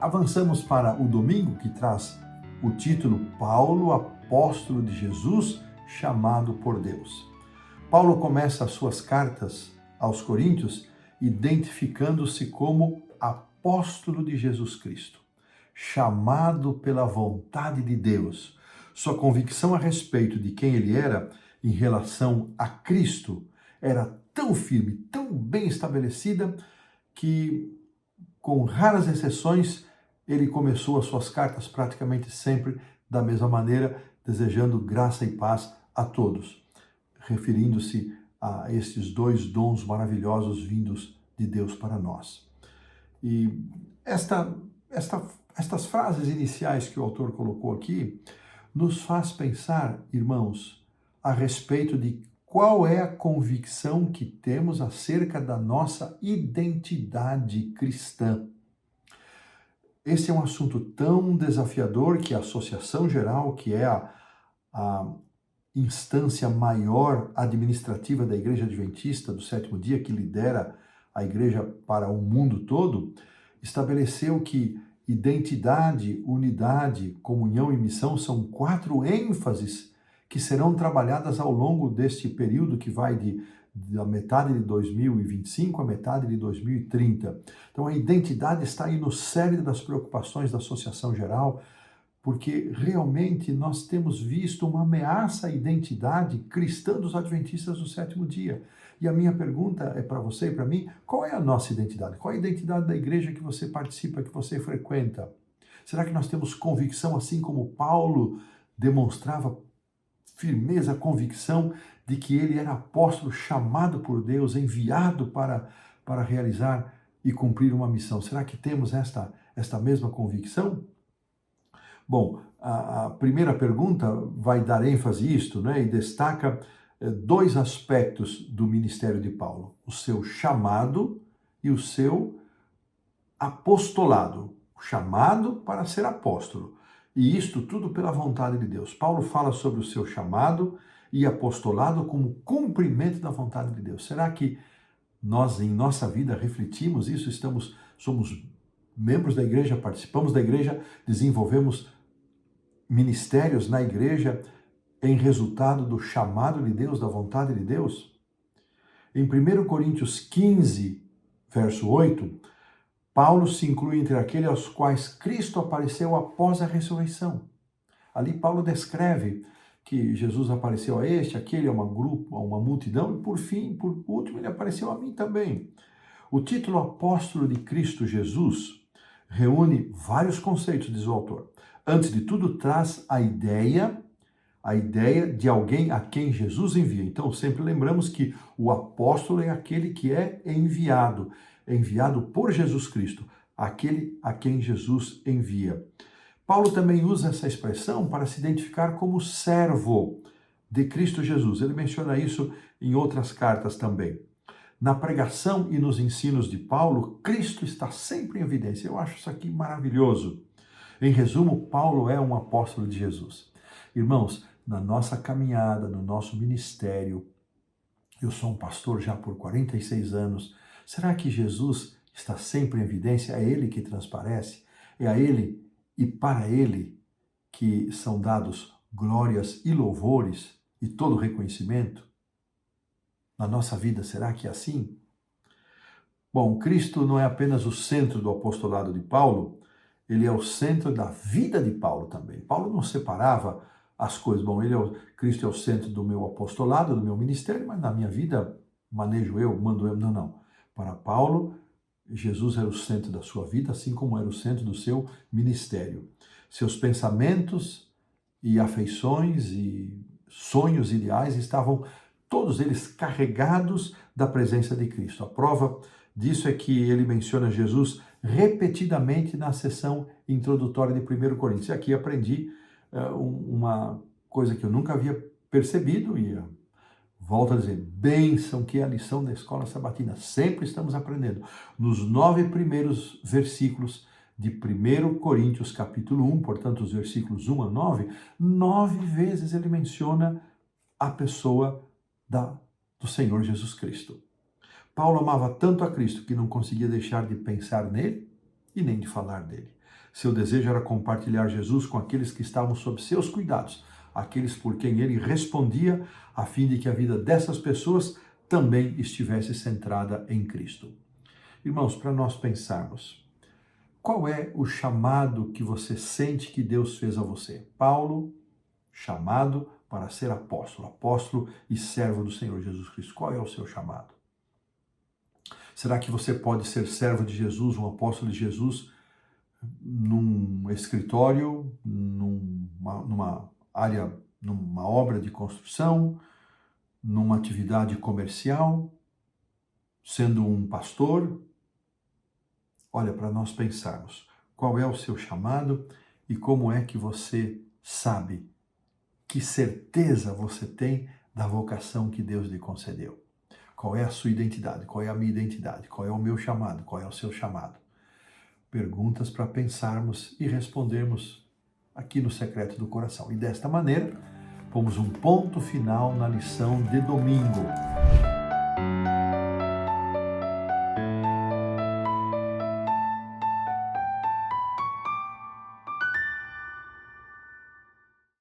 Avançamos para o domingo, que traz o título Paulo, apóstolo de Jesus, chamado por Deus. Paulo começa as suas cartas aos Coríntios identificando-se como apóstolo de Jesus Cristo, chamado pela vontade de Deus. Sua convicção a respeito de quem ele era em relação a Cristo era tão firme, tão bem estabelecida, que, com raras exceções, ele começou as suas cartas praticamente sempre da mesma maneira, desejando graça e paz a todos, referindo-se a estes dois dons maravilhosos vindos de Deus para nós. E estas frases iniciais que o autor colocou aqui nos faz pensar, irmãos, a respeito de qual é a convicção que temos acerca da nossa identidade cristã. Esse é um assunto tão desafiador que a Associação Geral, que é a instância maior administrativa da Igreja Adventista do Sétimo Dia, que lidera a Igreja para o mundo todo, estabeleceu que identidade, unidade, comunhão e missão são 4 ênfases que serão trabalhadas ao longo deste período que vai da metade de 2025 à metade de 2030. Então a identidade está aí no cerne das preocupações da Associação Geral, porque realmente nós temos visto uma ameaça à identidade cristã dos adventistas do sétimo dia. E a minha pergunta é para você e para mim, qual é a nossa identidade? Qual é a identidade da igreja que você participa, que você frequenta? Será que nós temos convicção, assim como Paulo demonstrava firmeza, convicção de que ele era apóstolo chamado por Deus, enviado para realizar e cumprir uma missão? Será que temos esta mesma convicção? Bom, a primeira pergunta vai dar ênfase a isto, né, e destaca 2 aspectos do ministério de Paulo: o seu chamado e o seu apostolado. O chamado para ser apóstolo. E isto tudo pela vontade de Deus. Paulo fala sobre o seu chamado e apostolado como cumprimento da vontade de Deus. Será que nós, em nossa vida, refletimos isso? Somos membros da igreja, participamos da igreja, desenvolvemos ministérios na igreja em resultado do chamado de Deus, da vontade de Deus? Em 1 Coríntios 15, verso 8, Paulo se inclui entre aqueles aos quais Cristo apareceu após a ressurreição. Ali Paulo descreve que Jesus apareceu a este, aquele, a uma multidão, e por fim, por último, ele apareceu a mim também. O título apóstolo de Cristo Jesus reúne vários conceitos, diz o autor. Antes de tudo, traz a ideia de alguém a quem Jesus envia. Então, sempre lembramos que o apóstolo é aquele que é enviado por Jesus Cristo, aquele a quem Jesus envia. Paulo também usa essa expressão para se identificar como servo de Cristo Jesus. Ele menciona isso em outras cartas também. Na pregação e nos ensinos de Paulo, Cristo está sempre em evidência. Eu acho isso aqui maravilhoso. Em resumo, Paulo é um apóstolo de Jesus. Irmãos, na nossa caminhada, no nosso ministério, eu sou um pastor já por 46 anos. Será que Jesus está sempre em evidência? É Ele que transparece? É a Ele e para Ele que são dados glórias e louvores e todo reconhecimento? Na nossa vida, será que é assim? Bom, Cristo não é apenas o centro do apostolado de Paulo, ele é o centro da vida de Paulo também. Paulo não separava as coisas. Bom, Cristo é o centro do meu apostolado, do meu ministério, mas na minha vida manejo eu, mando eu. Não. Para Paulo, Jesus era o centro da sua vida, assim como era o centro do seu ministério. Seus pensamentos e afeições e sonhos ideais estavam todos eles carregados da presença de Cristo. A prova disso é que ele menciona Jesus repetidamente na sessão introdutória de 1 Coríntios. E aqui aprendi uma coisa que eu nunca havia percebido e volto a dizer, bênção que é a lição da escola sabatina. Sempre estamos aprendendo. Nos 9 primeiros versículos de 1 Coríntios capítulo 1, portanto os versículos 1 a 9 vezes ele menciona a pessoa do Senhor Jesus Cristo. Paulo amava tanto a Cristo que não conseguia deixar de pensar nele e nem de falar dele. Seu desejo era compartilhar Jesus com aqueles que estavam sob seus cuidados, aqueles por quem ele respondia, a fim de que a vida dessas pessoas também estivesse centrada em Cristo. Irmãos, para nós pensarmos, qual é o chamado que você sente que Deus fez a você? Paulo, chamado para ser apóstolo, apóstolo e servo do Senhor Jesus Cristo. Qual é o seu chamado? Será que você pode ser servo de Jesus, um apóstolo de Jesus, num escritório, numa área, numa obra de construção, numa atividade comercial, sendo um pastor? Olha, para nós pensarmos, qual é o seu chamado e como é que você sabe, que certeza você tem da vocação que Deus lhe concedeu? Qual é a sua identidade? Qual é a minha identidade? Qual é o meu chamado? Qual é o seu chamado? Perguntas para pensarmos e respondermos aqui no Secreto do Coração. E desta maneira, pomos um ponto final na lição de domingo.